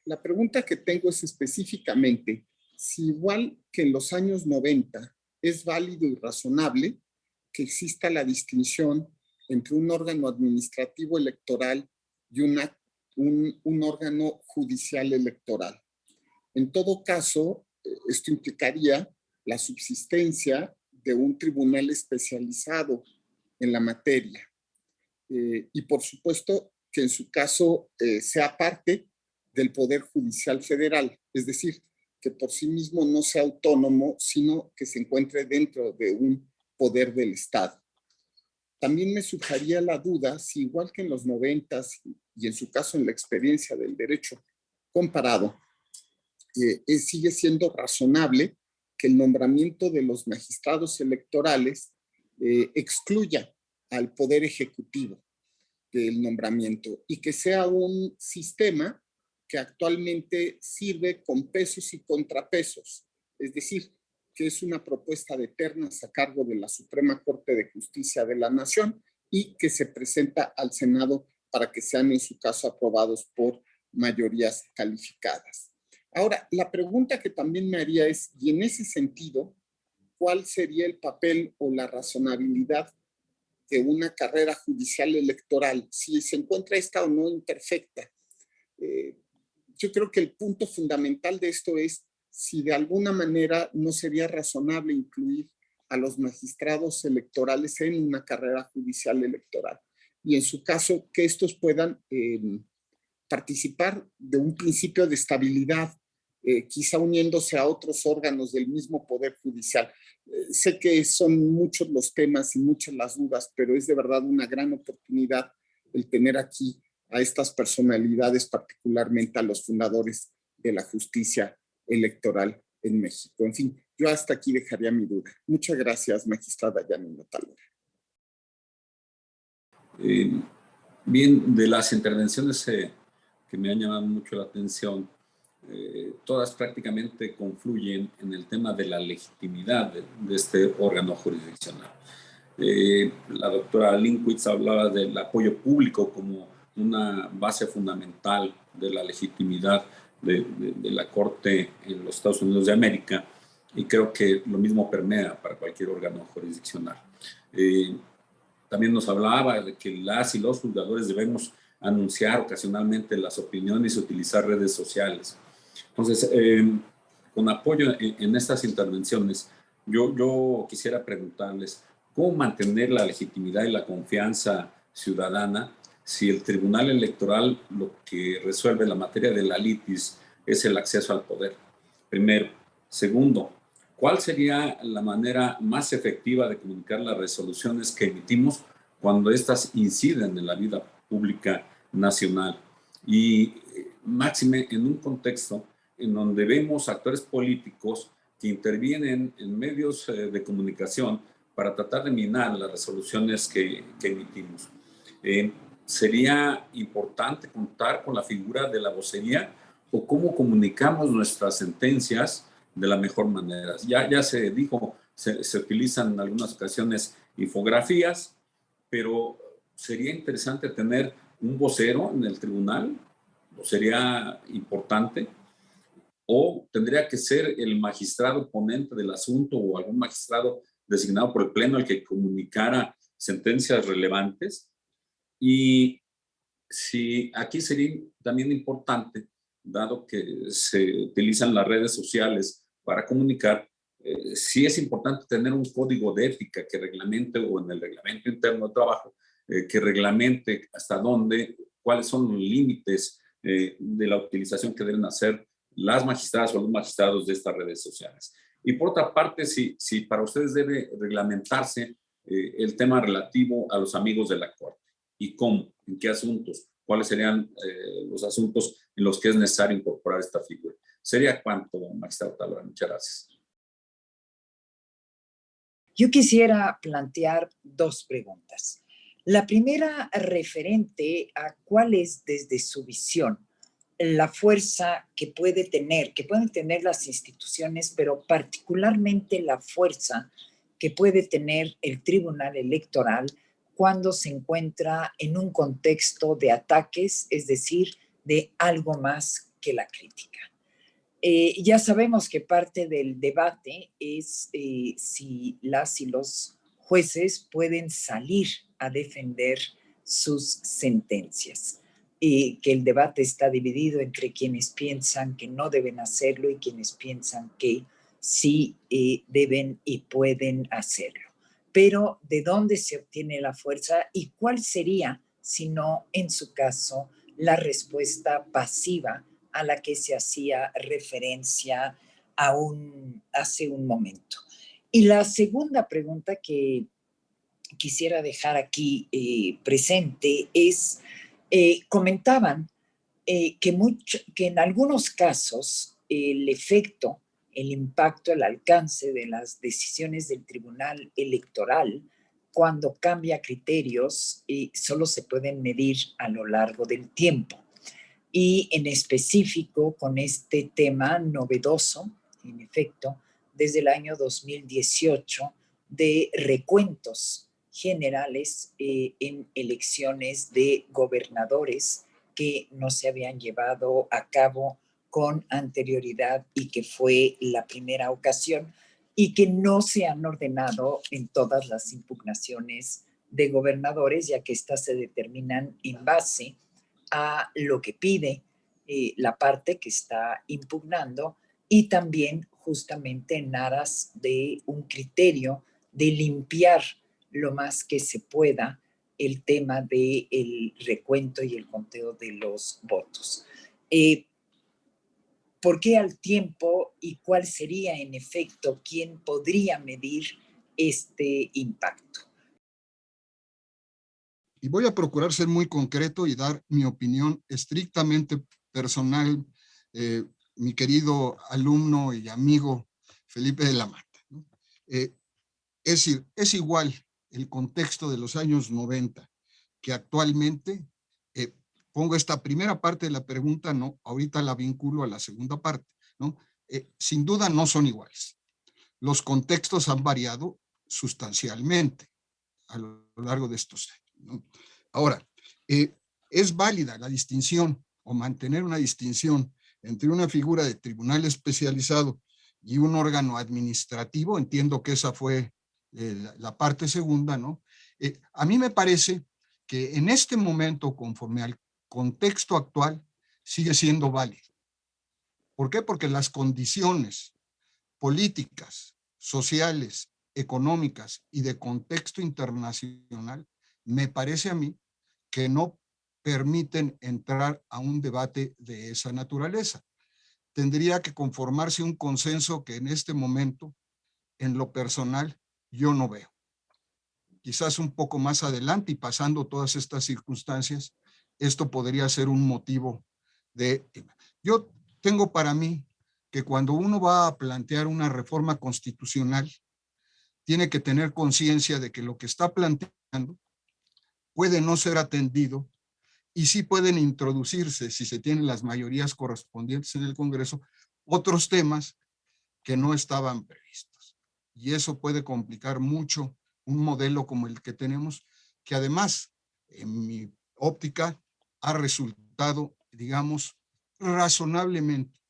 La pregunta que tengo es específicamente si igual que en los años 90 es válido y razonable que exista la distinción entre un órgano administrativo electoral y un órgano judicial electoral. En todo caso, esto implicaría la subsistencia de un tribunal especializado en la materia. Y por supuesto que en su caso sea parte del Poder Judicial Federal, es decir, que por sí mismo no sea autónomo, sino que se encuentre dentro de un poder del Estado. También me surgiría la duda si igual que en los 90s y en su caso en la experiencia del derecho comparado, sigue siendo razonable que el nombramiento de los magistrados electorales excluya al Poder Ejecutivo del nombramiento y que sea un sistema que actualmente sirve con pesos y contrapesos, es decir, que es una propuesta de ternas a cargo de la Suprema Corte de Justicia de la Nación y que se presenta al Senado para que sean en su caso aprobados por mayorías calificadas. Ahora, la pregunta que también me haría es, y en ese sentido, ¿cuál sería el papel o la razonabilidad de una carrera judicial electoral, si se encuentra esta o no imperfecta? Yo creo que el punto fundamental de esto es si de alguna manera no sería razonable incluir a los magistrados electorales en una carrera judicial electoral. Y en su caso, que estos puedan participar de un principio de estabilidad, quizá uniéndose a otros órganos del mismo Poder Judicial. Sé que son muchos los temas y muchas las dudas, pero es de verdad una gran oportunidad el tener aquí a estas personalidades, particularmente a los fundadores de la justicia electoral en México. En fin, yo hasta aquí dejaría mi duda. Muchas gracias, magistrada Yanina Talora. Bien, de las intervenciones que me han llamado mucho la atención, todas prácticamente confluyen en el tema de la legitimidad de este órgano jurisdiccional. La doctora Linkwitz hablaba del apoyo público como una base fundamental de la legitimidad de la Corte en los Estados Unidos de América, y creo que lo mismo permea para cualquier órgano jurisdiccional. También nos hablaba de que las y los juzgadores debemos anunciar ocasionalmente las opiniones y utilizar redes sociales. Entonces, con apoyo en estas intervenciones, yo quisiera preguntarles cómo mantener la legitimidad y la confianza ciudadana si el Tribunal Electoral lo que resuelve la materia de la litis es el acceso al poder. Primero. Segundo, ¿cuál sería la manera más efectiva de comunicar las resoluciones que emitimos cuando éstas inciden en la vida pública nacional? Y máxime en un contexto en donde vemos actores políticos que intervienen en medios de comunicación para tratar de minar las resoluciones que emitimos. ¿Sería importante contar con la figura de la vocería o cómo comunicamos nuestras sentencias de la mejor manera? Ya se dijo, se utilizan en algunas ocasiones infografías, pero sería interesante tener un vocero en el tribunal, o sería importante, o tendría que ser el magistrado ponente del asunto o algún magistrado designado por el Pleno el que comunicara sentencias relevantes. Y si aquí sería también importante, dado que se utilizan las redes sociales para comunicar, sí es importante tener un código de ética que reglamente, o en el reglamento interno de trabajo, que reglamente hasta dónde, cuáles son los límites de la utilización que deben hacer las magistradas o los magistrados de estas redes sociales. Y por otra parte, si para ustedes debe reglamentarse el tema relativo a los amigos de la Corte. ¿Y cómo? ¿En qué asuntos? ¿Cuáles serían los asuntos en los que es necesario incorporar esta figura? ¿Sería cuánto, magistrado Talora? Muchas gracias. Yo quisiera plantear dos preguntas. La primera referente a cuál es desde su visión la fuerza que pueden tener las instituciones, pero particularmente la fuerza que puede tener el Tribunal Electoral cuando se encuentra en un contexto de ataques, es decir, de algo más que la crítica. Ya sabemos que parte del debate es si las y los jueces pueden salir a defender sus sentencias. Que el debate está dividido entre quienes piensan que no deben hacerlo y quienes piensan que sí deben y pueden hacerlo. Pero ¿de dónde se obtiene la fuerza y cuál sería, si no, en su caso, la respuesta pasiva a la que se hacía referencia hace un momento? Y la segunda pregunta que quisiera dejar aquí presente es, comentaban que en algunos casos el efecto, el impacto, el alcance de las decisiones del Tribunal Electoral cuando cambia criterios solo se pueden medir a lo largo del tiempo. Y en específico con este tema novedoso, en efecto, desde el año 2018 de recuentos generales en elecciones de gobernadores que no se habían llevado a cabo con anterioridad y que fue la primera ocasión y que no se han ordenado en todas las impugnaciones de gobernadores, ya que estas se determinan en base a lo que pide la parte que está impugnando y también justamente en aras de un criterio de limpiar lo más que se pueda el tema del recuento y el conteo de los votos. ¿Por qué al tiempo y cuál sería en efecto quién podría medir este impacto? Y voy a procurar ser muy concreto y dar mi opinión estrictamente personal, mi querido alumno y amigo Felipe de la Mata, ¿no? Es decir, es igual el contexto de los años 90 que actualmente. Pongo esta primera parte de la pregunta, no, ahorita la vinculo a la segunda parte, ¿no? Sin duda no son iguales. Los contextos han variado sustancialmente a lo largo de estos años, ¿no? Ahora, es válida la distinción o mantener una distinción entre una figura de tribunal especializado y un órgano administrativo. Entiendo que esa fue la parte segunda, ¿no? A mí me parece que en este momento, conforme al contexto actual, sigue siendo válido. ¿Por qué? Porque las condiciones políticas, sociales, económicas y de contexto internacional, me parece a mí que no permiten entrar a un debate de esa naturaleza. Tendría que conformarse un consenso que en este momento, en lo personal, yo no veo. Quizás un poco más adelante y pasando todas estas circunstancias, esto podría ser un motivo de... Yo tengo para mí que cuando uno va a plantear una reforma constitucional, tiene que tener conciencia de que lo que está planteando puede no ser atendido y sí pueden introducirse, si se tienen las mayorías correspondientes en el Congreso, otros temas que no estaban previstos. Y eso puede complicar mucho un modelo como el que tenemos, que además, en mi óptica, ha resultado, digamos, razonablemente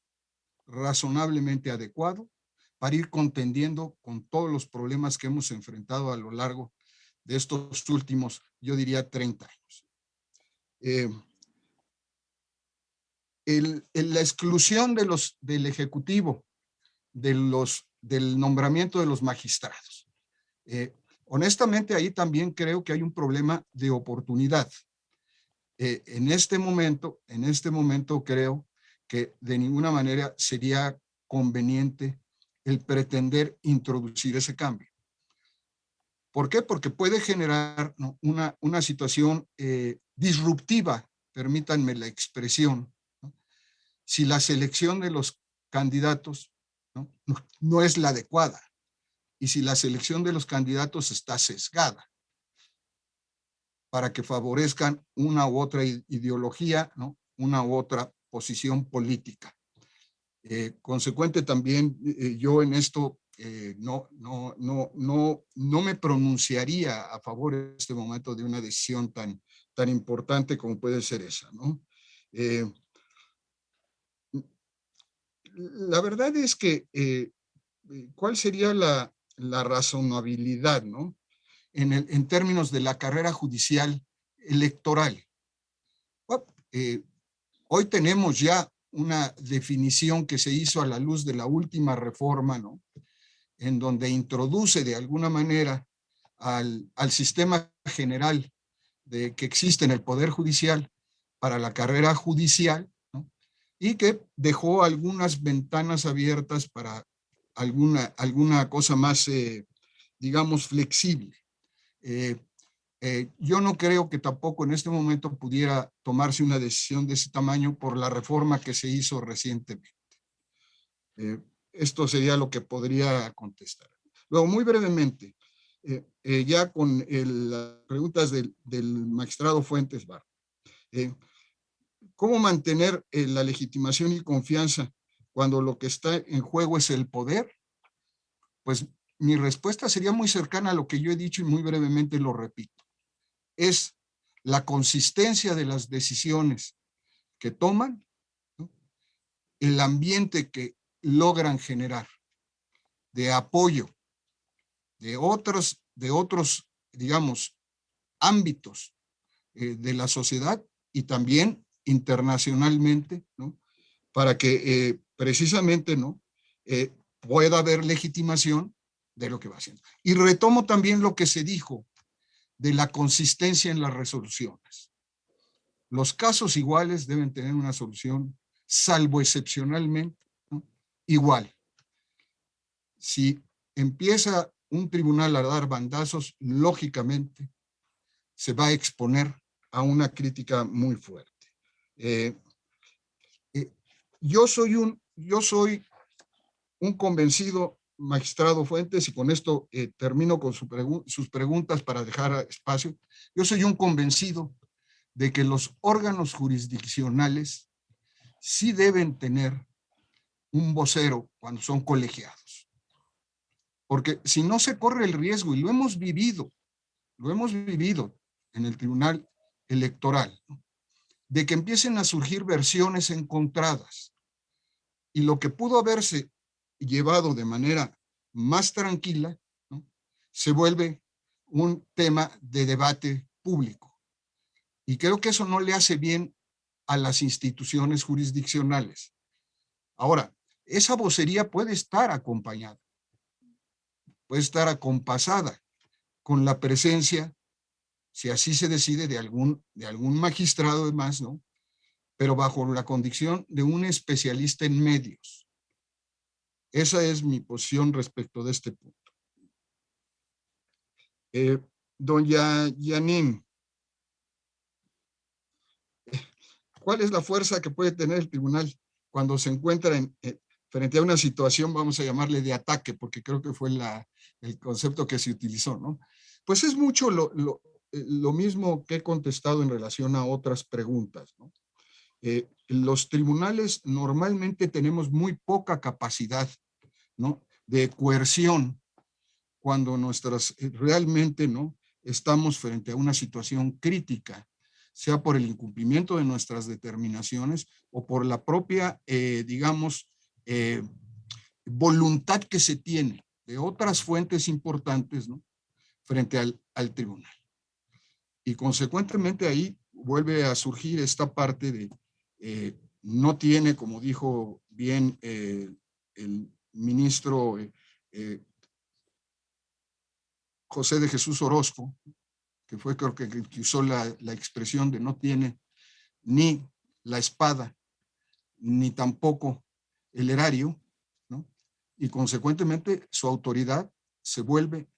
adecuado para ir contendiendo con todos los problemas que hemos enfrentado a lo largo de estos últimos, yo diría, 30 años. La exclusión del Ejecutivo, del nombramiento de los magistrados. Honestamente, ahí también creo que hay un problema de oportunidad. En este momento creo que de ninguna manera sería conveniente el pretender introducir ese cambio. ¿Por qué? Porque puede generar, ¿no?, una situación disruptiva, permítanme la expresión, ¿no?, si la selección de los candidatos no es la adecuada y si la selección de los candidatos está sesgada para que favorezcan una u otra ideología, ¿no?, una u otra posición política. Consecuente también, yo en esto no me pronunciaría a favor en este momento de una decisión tan importante como puede ser esa, ¿no? la verdad es que, ¿cuál sería la razonabilidad, ¿no? En términos de la carrera judicial electoral. Hoy tenemos ya una definición que se hizo a la luz de la última reforma, ¿no? En donde introduce de alguna manera al sistema general que existe en el Poder Judicial para la carrera judicial, ¿no? Y que dejó algunas ventanas abiertas para alguna cosa más, digamos, flexible. Yo no creo que tampoco en este momento pudiera tomarse una decisión de ese tamaño por la reforma que se hizo recientemente. Esto sería lo que podría contestar. Luego, muy brevemente, ya con las preguntas del magistrado Fuentes Barra. ¿Cómo mantener la legitimación y confianza cuando lo que está en juego es el poder? Pues mi respuesta sería muy cercana a lo que yo he dicho y muy brevemente lo repito. Es la consistencia de las decisiones que toman, ¿no? El ambiente que logran generar de apoyo de otros, digamos, ámbitos de la sociedad y también internacionalmente, ¿no? Para que precisamente, ¿no? Pueda haber legitimación de lo que va haciendo. Y retomo también lo que se dijo de la consistencia en las resoluciones. Los casos iguales deben tener una solución, salvo excepcionalmente, ¿no? Igual. Si empieza un tribunal a dar bandazos, lógicamente se va a exponer a una crítica muy fuerte. Yo soy un convencido, magistrado Fuentes, y con esto termino con sus preguntas para dejar espacio. Yo soy un convencido de que los órganos jurisdiccionales sí deben tener un vocero cuando son colegiados. Porque si no se corre el riesgo, y lo hemos vivido en el Tribunal Electoral, ¿no? De que empiecen a surgir versiones encontradas. Y lo que pudo haberse llevado de manera más tranquila, ¿no? Se vuelve un tema de debate público. Y creo que eso no le hace bien a las instituciones jurisdiccionales. Ahora, esa vocería puede estar acompañada, puede estar acompasada con la presencia, si así se decide, de algún magistrado además, ¿no? Pero bajo la condición de un especialista en medios. Esa es mi posición respecto de este punto. Doña Yanin, ¿cuál es la fuerza que puede tener el tribunal cuando se encuentra frente a una situación, vamos a llamarle de ataque, porque creo que fue el concepto que se utilizó, ¿no? Pues es mucho lo mismo que he contestado en relación a otras preguntas, ¿no? Los tribunales normalmente tenemos muy poca capacidad, ¿no? De coerción cuando realmente, ¿no? Estamos frente a una situación crítica, sea por el incumplimiento de nuestras determinaciones o por la propia, digamos, voluntad que se tiene de otras fuentes importantes, ¿no? Frente al tribunal. Y consecuentemente ahí vuelve a surgir esta parte de no tiene, como dijo bien el ministro José de Jesús Orozco, que fue creo que usó la expresión de no tiene ni la espada, ni tampoco el erario, ¿no? Y consecuentemente su autoridad se vuelve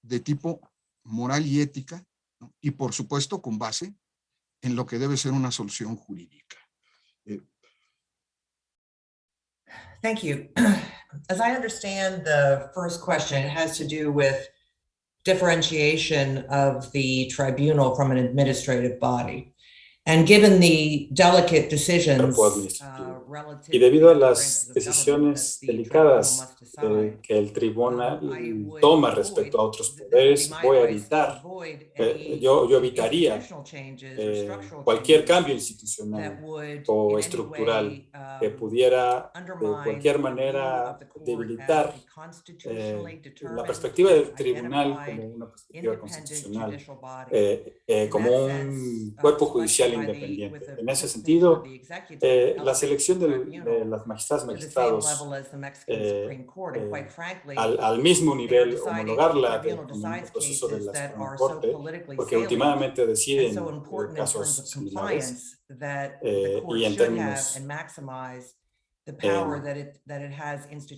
de tipo moral y ética, ¿no? Y por supuesto con base en lo que debe ser una solución jurídica. Thank you. As I understand the first question, it has to do with differentiation of the tribunal from an administrative body. And given the delicate decisions administrativo. Y debido a las decisiones delicadas que el tribunal toma respecto a otros poderes, voy a evitar, yo evitaría cualquier cambio institucional o estructural que pudiera de cualquier manera debilitar la perspectiva del tribunal como una perspectiva constitucional, como un cuerpo judicial independiente. En ese sentido, la selección de las magistrados al mismo nivel, homologarla como un proceso de la Suprema Corte, porque últimamente deciden casos similares y en términos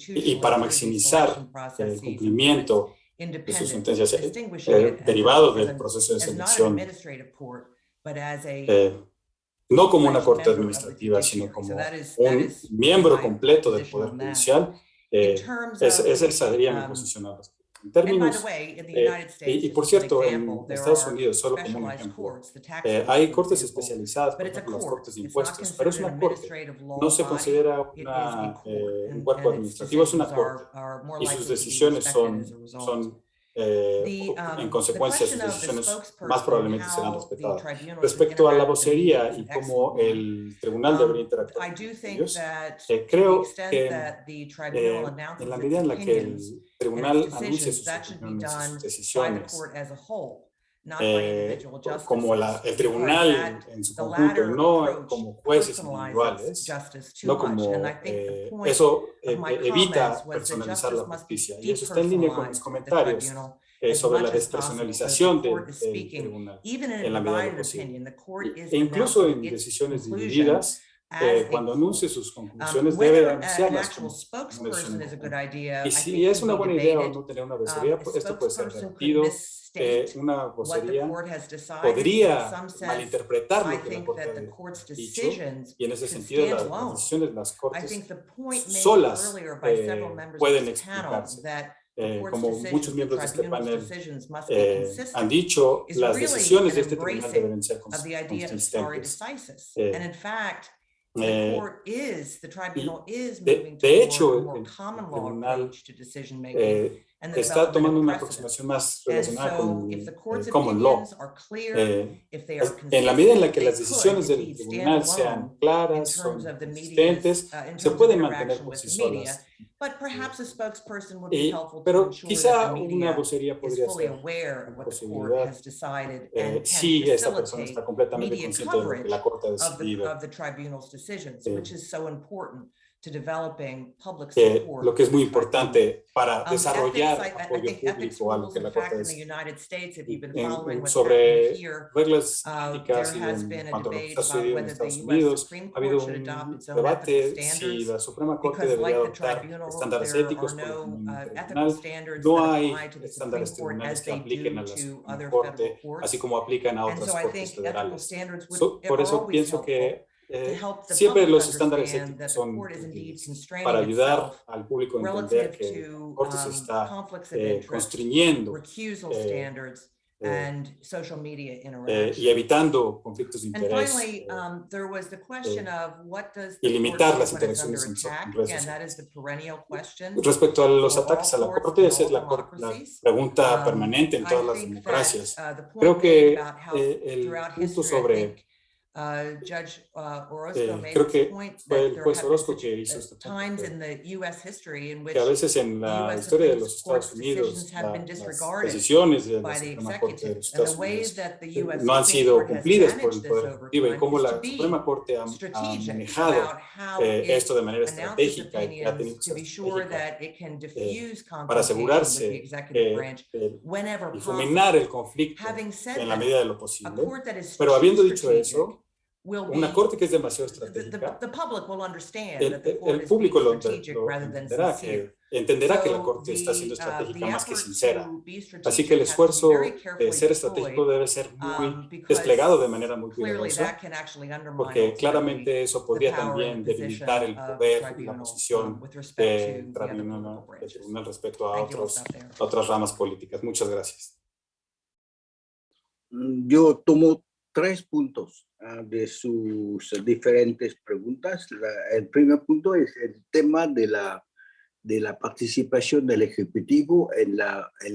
y para maximizar el cumplimiento de sus sentencias derivados del proceso de selección, no como una corte administrativa, sino como un miembro completo del Poder Judicial. Esa sería mi posición al respecto. En términos, y por cierto, en Estados Unidos, solo como un ejemplo, hay cortes especializadas, por ejemplo, las cortes de impuestos, pero es una corte, no se considera un cuerpo administrativo, es una corte, y sus decisiones son en consecuencia, sus decisiones más probablemente serán respetadas. Respecto a la vocería y cómo el tribunal debería interactuar con ellos, creo que en la medida en la que el tribunal anuncie sus opiniones, sus decisiones, como el tribunal en su conjunto, no como jueces individuales, no como eso evita personalizar la justicia, y eso está en línea con mis comentarios sobre la despersonalización del tribunal en la medida de lo posible. E incluso en decisiones divididas, cuando anuncie sus conclusiones debe anunciarlas como una decisión. Y si es una buena idea o no tener una vocería, esto puede ser debatido. Una vocería podría malinterpretar lo que la Corte ha dicho, y en ese sentido las decisiones de las Cortes solas pueden explicarse. Como muchos miembros de este panel han dicho, las decisiones de este tribunal deben ser consistentes. De hecho, el tribunal está tomando una aproximación más relacionada con el common law. En la medida en la que las decisiones del tribunal sean claras, son consistentes, se pueden mantener por sí solas. Pero quizá una vocería podría ser una posibilidad si esta persona está completamente consciente de lo que la Corte ha decidido. Lo que es muy importante para desarrollar apoyo público a lo que la Corte ha decidido. Sobre reglas éticas y en cuanto a lo que está sucediendo en Estados Unidos, ha habido un debate si la Suprema Corte debería adoptar estándares éticos por el tribunal. No hay estándares tribunales que apliquen a la Suprema Corte, así como aplican a otras cortes federales. Por eso pienso que siempre los estándares éticos son para ayudar al público a entender que la Corte se está constriñendo y evitando conflictos de interés y limitar las interacciones en redes sociales. Respecto a los ataques a la Corte, esa es la pregunta permanente en todas las democracias. Creo que el punto sobre creo que fue el juez Orozco que hizo este punto, que a veces en la historia de los Estados Unidos las decisiones de la Suprema Corte de los Estados Unidos no han sido cumplidas por el Poder Ejecutivo, y cómo la Suprema Corte ha manejado esto de manera estratégica, y que ha tenido que ser estratégica para asegurarse y fulminar el conflicto en la medida de lo posible. Pero habiendo dicho eso, una corte que es demasiado estratégica, el público lo entenderá que la corte está siendo estratégica más que sincera. Así que el esfuerzo de ser estratégico debe ser muy desplegado de manera muy cuidadosa, porque claramente eso podría también debilitar el poder y la posición del tribunal respecto a otras ramas políticas. Muchas gracias. Yo tomo 3 puntos de sus diferentes preguntas. El primer punto es el tema de la participación del Ejecutivo en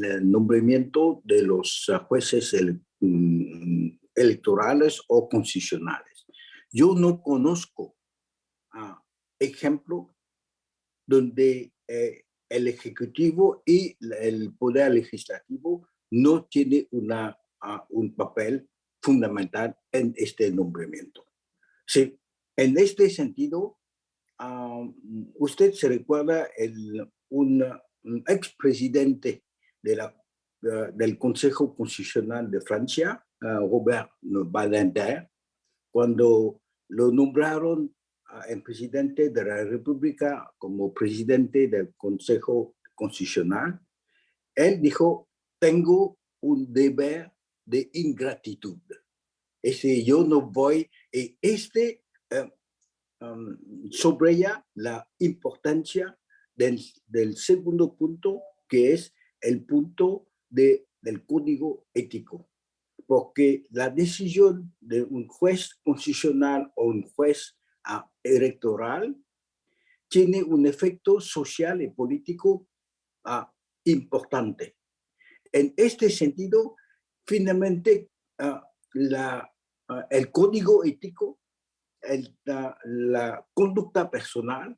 el nombramiento de los jueces electorales o constitucionales. Yo no conozco ejemplo donde el Ejecutivo y el Poder Legislativo no tiene un papel fundamental en este nombramiento. Sí, en este sentido, usted se recuerda un expresidente del Consejo Constitucional de Francia, Robert Badinter, cuando lo nombraron en presidente de la República como presidente del Consejo Constitucional, él dijo, tengo un deber de ingratitud. Yo no voy, subraya la importancia del segundo punto, que es el punto del código ético. Porque la decisión de un juez constitucional o un juez electoral tiene un efecto social y político importante. En este sentido, finalmente, el código ético, la conducta personal,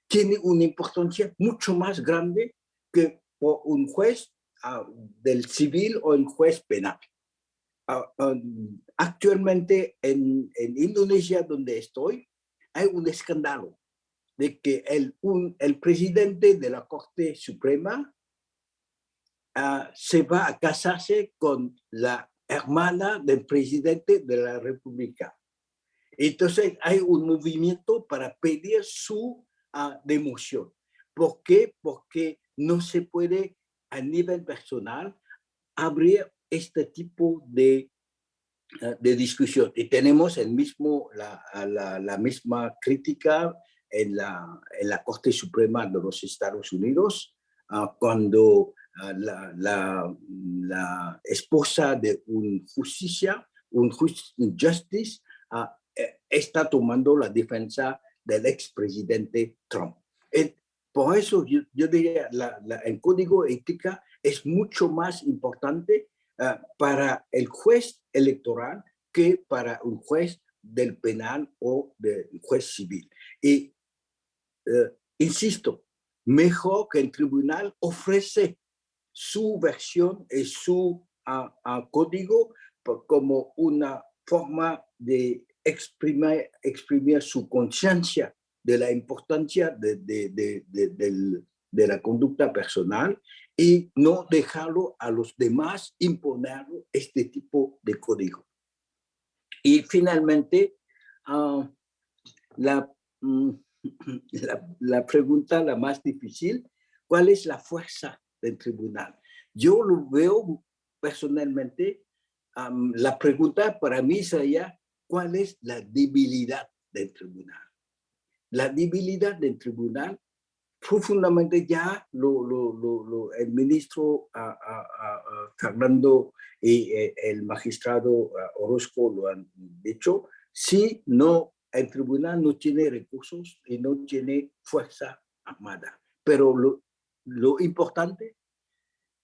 tiene una importancia mucho más grande que por un juez del civil o un juez penal. Actualmente en Indonesia, donde estoy, hay un escándalo de que el presidente de la Corte Suprema se va a casarse con la hermana del presidente de la República. Entonces hay un movimiento para pedir su democión. ¿Por qué? Porque no se puede a nivel personal abrir este tipo de discusión. Y tenemos la misma crítica en la Corte Suprema de los Estados Unidos, cuando la esposa de un justicia, un justice, está tomando la defensa del expresidente Trump. Por eso yo diría el código ética es mucho más importante para el juez electoral que para un juez del penal o del juez civil. Y insisto, mejor que el tribunal ofrece su versión y su código como una forma de exprimir su conciencia de la importancia de la conducta personal y no dejarlo a los demás imponer este tipo de código. Y finalmente, la pregunta la más difícil, ¿cuál es la fuerza del tribunal? Yo lo veo personalmente, la pregunta para mí sería, ¿cuál es la debilidad del tribunal? La debilidad del tribunal, profundamente ya el ministro Fernando y el magistrado Orozco lo han dicho, si no, el tribunal no tiene recursos y no tiene fuerza armada. Pero lo importante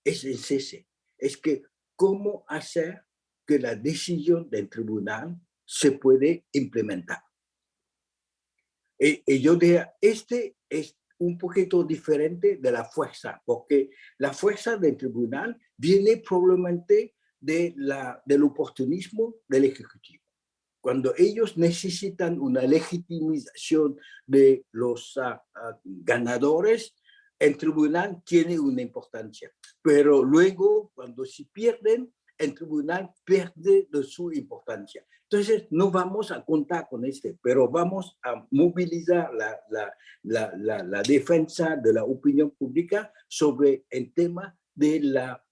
es el cese, es que cómo hacer que la decisión del tribunal se puede implementar. Y yo diría, este es un poquito diferente de la fuerza, porque la fuerza del tribunal viene probablemente del oportunismo del Ejecutivo. Cuando ellos necesitan una legitimización de los ganadores, el tribunal tiene una importancia. Pero luego, cuando se pierden, el tribunal pierde de su importancia. Entonces, no vamos a contar con pero vamos a movilizar la defensa de la opinión pública sobre el tema de la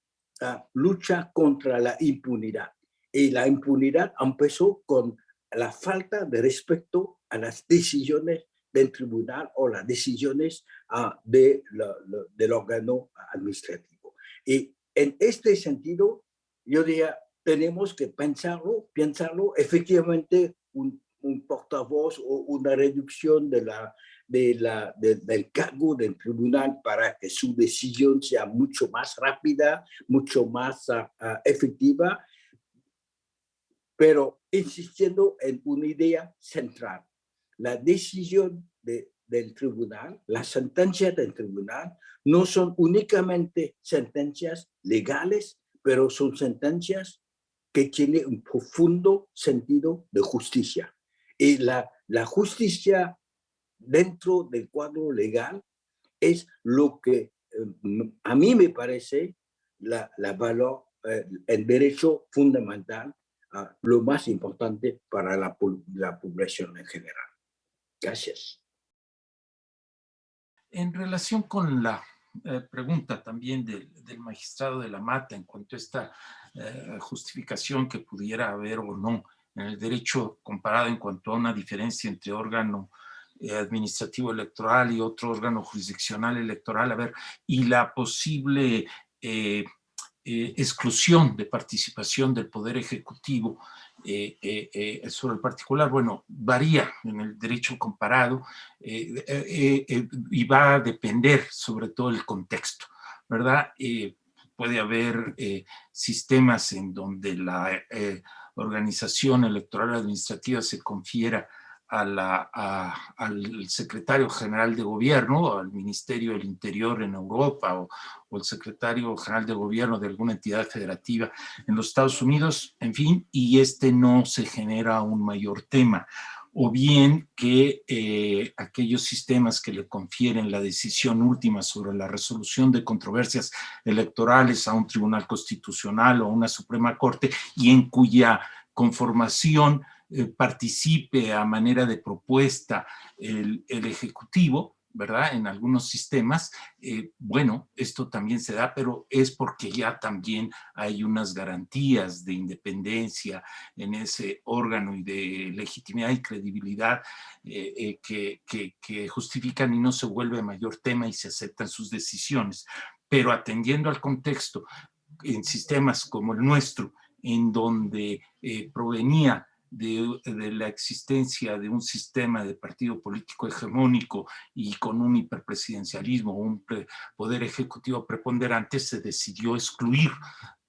lucha contra la impunidad. Y la impunidad empezó con la falta de respeto a las decisiones del tribunal o las decisiones del órgano administrativo. Y en este sentido, yo diría, tenemos que pensarlo, efectivamente un portavoz o una reducción del cargo del tribunal para que su decisión sea mucho más rápida, mucho más efectiva, pero insistiendo en una idea central. La decisión del tribunal, las sentencias del tribunal, no son únicamente sentencias legales, pero son sentencias que tienen un profundo sentido de justicia. Y la justicia dentro del cuadro legal es lo que a mí me parece el derecho fundamental, lo más importante para la población en general. Gracias. En relación con la pregunta también del magistrado de la Mata en cuanto a esta justificación que pudiera haber o no en el derecho comparado en cuanto a una diferencia entre órgano administrativo electoral y otro órgano jurisdiccional electoral, a ver, y la posible exclusión de participación del Poder Ejecutivo sobre el particular, bueno, varía en el derecho comparado y va a depender sobre todo el contexto, ¿verdad? Puede haber sistemas en donde la organización electoral administrativa se confiera al secretario general de gobierno, al Ministerio del Interior en Europa o el secretario general de gobierno de alguna entidad federativa en los Estados Unidos, en fin, y no se genera un mayor tema. O bien que aquellos sistemas que le confieren la decisión última sobre la resolución de controversias electorales a un tribunal constitucional o a una Suprema Corte y en cuya conformación participe a manera de propuesta el Ejecutivo, ¿verdad? En algunos sistemas, bueno, esto también se da, pero es porque ya también hay unas garantías de independencia en ese órgano y de legitimidad y credibilidad que justifican y no se vuelve mayor tema y se aceptan sus decisiones. Pero atendiendo al contexto, en sistemas como el nuestro, en donde provenía de la existencia de un sistema de partido político hegemónico y con un hiperpresidencialismo, un poder ejecutivo preponderante, se decidió excluir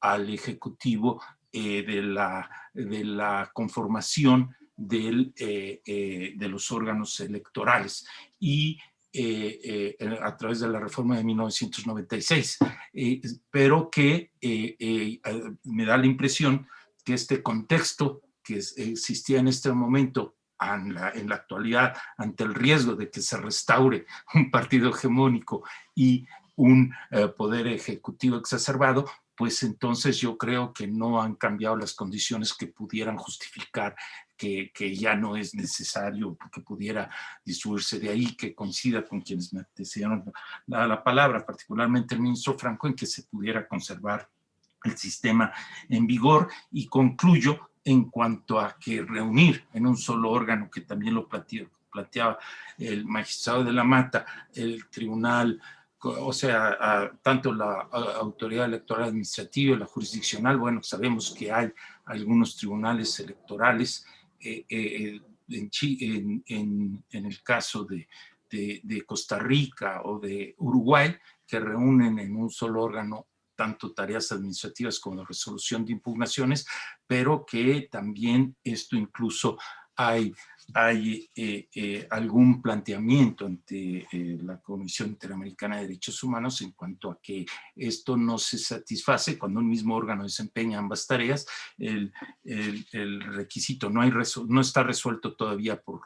al ejecutivo de la conformación de los órganos electorales y a través de la reforma de 1996, pero que me da la impresión que este contexto que existía en este momento en la actualidad ante el riesgo de que se restaure un partido hegemónico y un poder ejecutivo exacerbado, pues entonces yo creo que no han cambiado las condiciones que pudieran justificar que ya no es necesario que pudiera distribuirse. De ahí que coincida con quienes me antecedieron la palabra, particularmente el ministro Franco, en que se pudiera conservar el sistema en vigor. Y concluyo en cuanto a que reunir en un solo órgano, que también lo planteaba el magistrado de la Mata, el tribunal, o sea, tanto la autoridad electoral administrativa y la jurisdiccional, bueno, sabemos que hay algunos tribunales electorales en el caso de Costa Rica o de Uruguay, que reúnen en un solo órgano tanto tareas administrativas como de resolución de impugnaciones, pero que también esto incluso hay algún planteamiento ante la Comisión Interamericana de Derechos Humanos en cuanto a que esto no se satisface cuando un mismo órgano desempeña ambas tareas. El requisito no está resuelto todavía por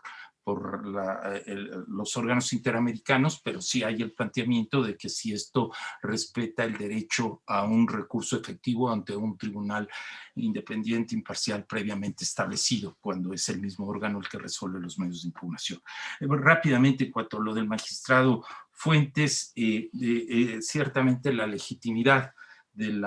los órganos interamericanos, pero sí hay el planteamiento de que si esto respeta el derecho a un recurso efectivo ante un tribunal independiente, imparcial, previamente establecido, cuando es el mismo órgano el que resuelve los medios de impugnación. Rápidamente, en cuanto a lo del magistrado Fuentes, ciertamente la legitimidad del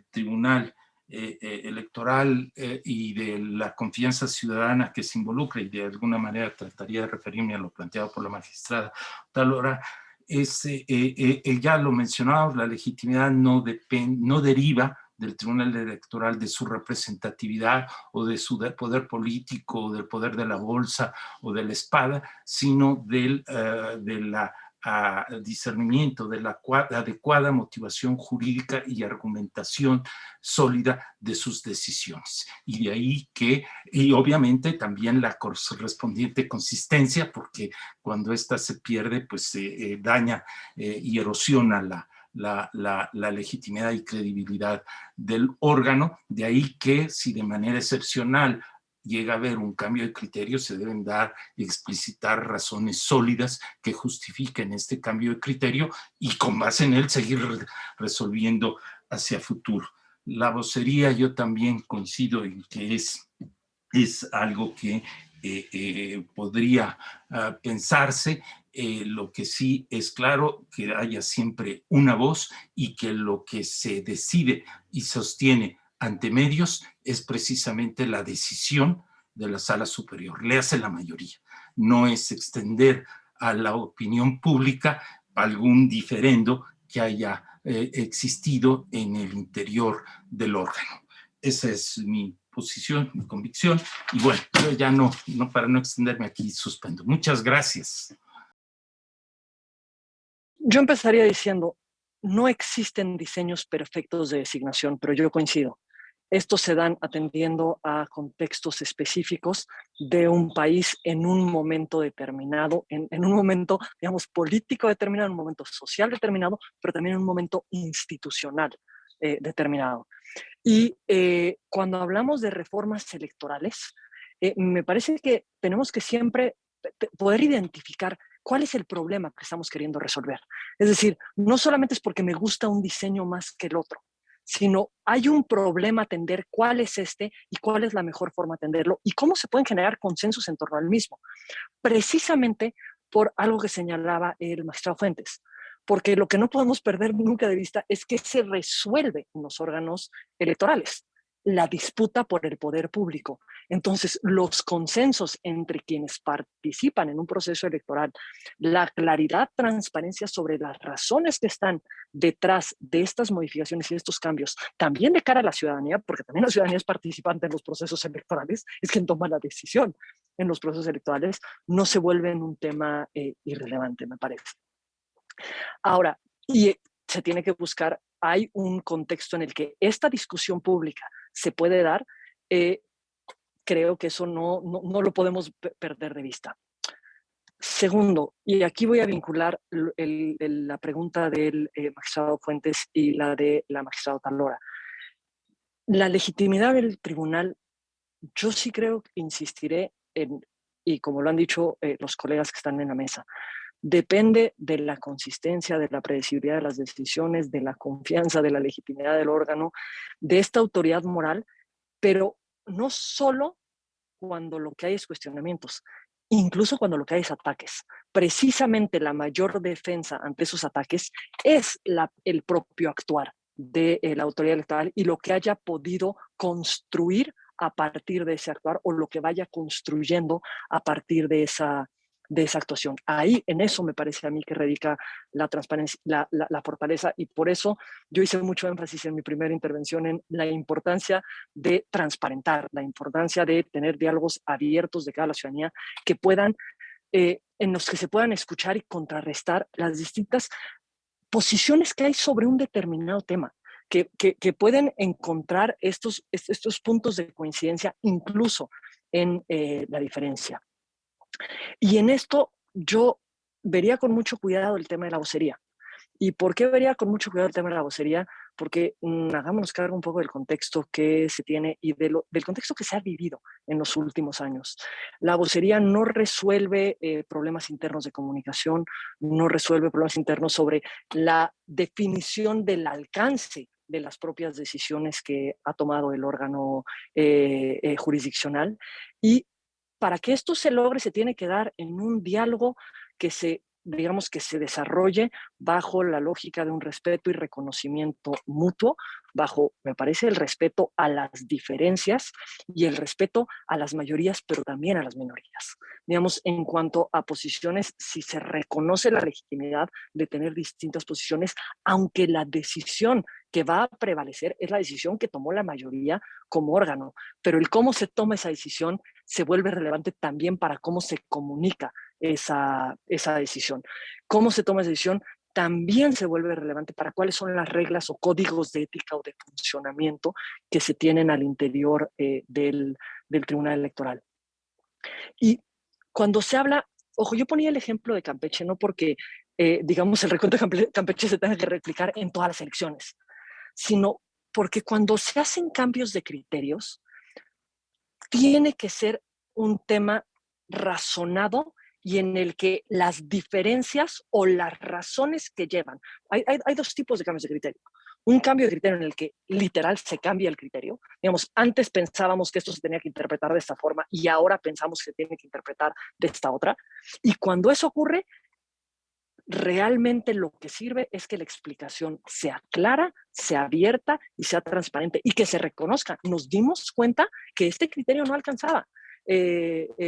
tribunal electoral y de la confianza ciudadana que se involucra, y de alguna manera trataría de referirme a lo planteado por la magistrada Otalora, ya lo mencionamos, la legitimidad no deriva del Tribunal Electoral de su representatividad o de su poder político o del poder de la bolsa o de la espada, sino del discernimiento de la adecuada motivación jurídica y argumentación sólida de sus decisiones. Y de ahí que, y obviamente también la correspondiente consistencia, porque cuando ésta se pierde, pues daña y erosiona la legitimidad y credibilidad del órgano. De ahí que si de manera excepcional llega a haber un cambio de criterio, se deben dar y explicitar razones sólidas que justifiquen este cambio de criterio y con base en él seguir resolviendo hacia futuro. La vocería, yo también coincido en que es algo que podría pensarse. Lo que sí es claro, que haya siempre una voz y que lo que se decide y sostiene ante medios es precisamente la decisión de la sala superior, léase la mayoría. No es extender a la opinión pública algún diferendo que haya existido en el interior del órgano. Esa es mi posición, mi convicción. Y bueno, yo ya no para no extenderme aquí, suspendo. Muchas gracias. Yo empezaría diciendo, no existen diseños perfectos de designación, pero yo coincido. Estos se dan atendiendo a contextos específicos de un país en un momento determinado, en un momento, digamos, político determinado, en un momento social determinado, pero también en un momento institucional determinado. Y cuando hablamos de reformas electorales, me parece que tenemos que siempre poder identificar cuál es el problema que estamos queriendo resolver. Es decir, no solamente es porque me gusta un diseño más que el otro, sino hay un problema a atender, cuál es este y cuál es la mejor forma de atenderlo y cómo se pueden generar consensos en torno al mismo. Precisamente por algo que señalaba el magistrado Fuentes, porque lo que no podemos perder nunca de vista es que se resuelve en los órganos electorales, la disputa por el poder público. Entonces, los consensos entre quienes participan en un proceso electoral, la claridad, transparencia sobre las razones que están detrás de estas modificaciones y de estos cambios, también de cara a la ciudadanía, porque también la ciudadanía es participante en los procesos electorales, es quien toma la decisión en los procesos electorales, no se vuelven un tema irrelevante, me parece. Ahora, y se tiene que buscar, hay un contexto en el que esta discusión pública se puede dar, creo que eso no lo podemos perder de vista. Segundo, y aquí voy a vincular la pregunta del magistrado Fuentes y la de la magistrada Otalora. La legitimidad del tribunal, yo sí creo, insistiré en, y como lo han dicho los colegas que están en la mesa, depende de la consistencia, de la predecibilidad de las decisiones, de la confianza, de la legitimidad del órgano, de esta autoridad moral, pero no solo cuando lo que hay es cuestionamientos, incluso cuando lo que hay es ataques. Precisamente la mayor defensa ante esos ataques es el propio actuar de la autoridad electoral y lo que haya podido construir a partir de ese actuar o lo que vaya construyendo a partir de esa actuación. Ahí, en eso me parece a mí que radica la transparencia, la fortaleza, y por eso yo hice mucho énfasis en mi primera intervención en la importancia de transparentar, la importancia de tener diálogos abiertos de cara a la ciudadanía que puedan, en los que se puedan escuchar y contrarrestar las distintas posiciones que hay sobre un determinado tema. Que pueden encontrar estos puntos de coincidencia incluso en la diferencia. Y en esto yo vería con mucho cuidado el tema de la vocería. ¿Y por qué vería con mucho cuidado el tema de la vocería? Porque hagámonos cargo un poco del contexto que se tiene y del contexto que se ha vivido en los últimos años. La vocería no resuelve problemas internos de comunicación, no resuelve problemas internos sobre la definición del alcance de las propias decisiones que ha tomado el órgano jurisdiccional. Y para que esto se logre, se tiene que dar en un diálogo que se desarrolle bajo la lógica de un respeto y reconocimiento mutuo, bajo, me parece, el respeto a las diferencias y el respeto a las mayorías, pero también a las minorías. Digamos, en cuanto a posiciones, si se reconoce la legitimidad de tener distintas posiciones, aunque la decisión que va a prevalecer es la decisión que tomó la mayoría como órgano, pero el cómo se toma esa decisión se vuelve relevante también para cómo se comunica esa decisión. Cómo se toma esa decisión también se vuelve relevante para cuáles son las reglas o códigos de ética o de funcionamiento que se tienen al interior del Tribunal Electoral. Y cuando se habla, ojo, yo ponía el ejemplo de Campeche, no porque, digamos, el recuento de Campeche se tenga que replicar en todas las elecciones, sino porque cuando se hacen cambios de criterios, tiene que ser un tema razonado y en el que las diferencias o las razones que llevan, hay dos tipos de cambios de criterio. Un cambio de criterio en el que literal se cambia el criterio. Digamos, antes pensábamos que esto se tenía que interpretar de esta forma y ahora pensamos que se tiene que interpretar de esta otra. Y cuando eso ocurre, realmente lo que sirve es que la explicación sea clara, sea abierta y sea transparente y que se reconozca. Nos dimos cuenta que este criterio no alcanzaba.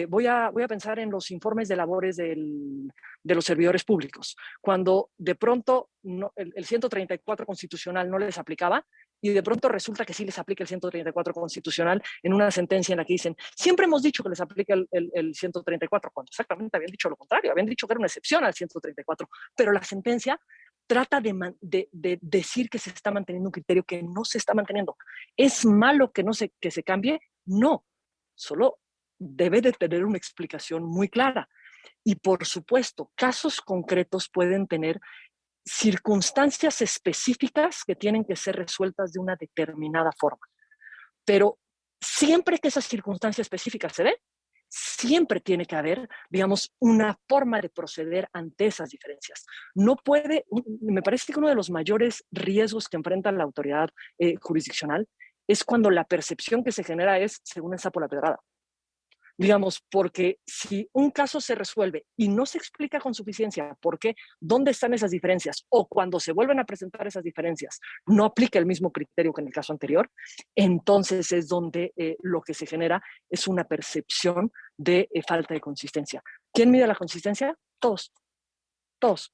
Voy a pensar en los informes de labores de los servidores públicos. Cuando de pronto el 134 constitucional no les aplicaba y de pronto resulta que sí les aplica el 134 constitucional en una sentencia en la que dicen, siempre hemos dicho que les aplica el 134, cuando exactamente habían dicho lo contrario, habían dicho que era una excepción al 134, pero la sentencia trata de decir que se está manteniendo un criterio que no se está manteniendo. ¿Es malo que se cambie? No, solo debe de tener una explicación muy clara. Y por supuesto, casos concretos pueden tener circunstancias específicas que tienen que ser resueltas de una determinada forma. Pero siempre que esa circunstancia específica se dé, siempre tiene que haber, digamos, una forma de proceder ante esas diferencias. No puede, me parece que uno de los mayores riesgos que enfrenta la autoridad jurisdiccional es cuando la percepción que se genera es según el sapo la pedrada. Digamos, porque si un caso se resuelve y no se explica con suficiencia por qué, dónde están esas diferencias, o cuando se vuelven a presentar esas diferencias, no aplica el mismo criterio que en el caso anterior, entonces es donde lo que se genera es una percepción de falta de consistencia. ¿Quién mide la consistencia? Todos. Todos.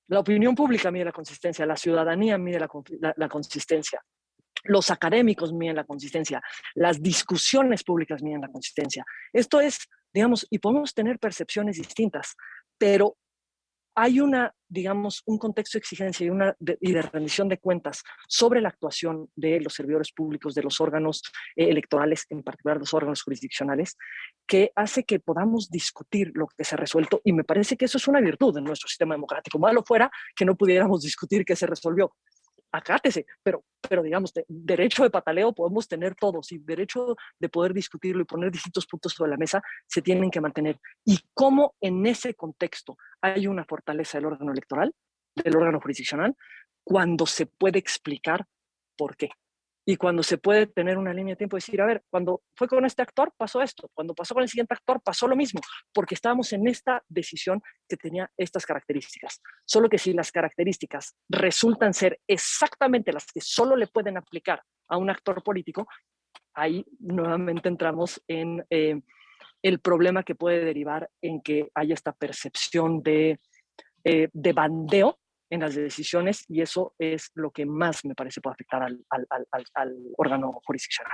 La opinión pública mide la consistencia, la ciudadanía mide la consistencia. Los académicos miden la consistencia, las discusiones públicas miden la consistencia. Esto es, digamos, y podemos tener percepciones distintas, pero hay digamos, un contexto de exigencia y de rendición de cuentas sobre la actuación de los servidores públicos, de los órganos electorales, en particular los órganos jurisdiccionales, que hace que podamos discutir lo que se ha resuelto, y me parece que eso es una virtud en nuestro sistema democrático. Malo fuera que no pudiéramos discutir qué se resolvió. Acátese, pero digamos, derecho de pataleo podemos tener todos, y derecho de poder discutirlo y poner distintos puntos sobre la mesa se tienen que mantener. Y cómo en ese contexto hay una fortaleza del órgano electoral, del órgano jurisdiccional, cuando se puede explicar por qué. Y cuando se puede tener una línea de tiempo y decir, a ver, cuando fue con este actor pasó esto, cuando pasó con el siguiente actor pasó lo mismo, porque estábamos en esta decisión que tenía estas características. Solo que si las características resultan ser exactamente las que solo le pueden aplicar a un actor político, ahí nuevamente entramos en el problema que puede derivar en que haya esta percepción de bandeo en las decisiones, y eso es lo que más me parece puede afectar al órgano jurisdiccional.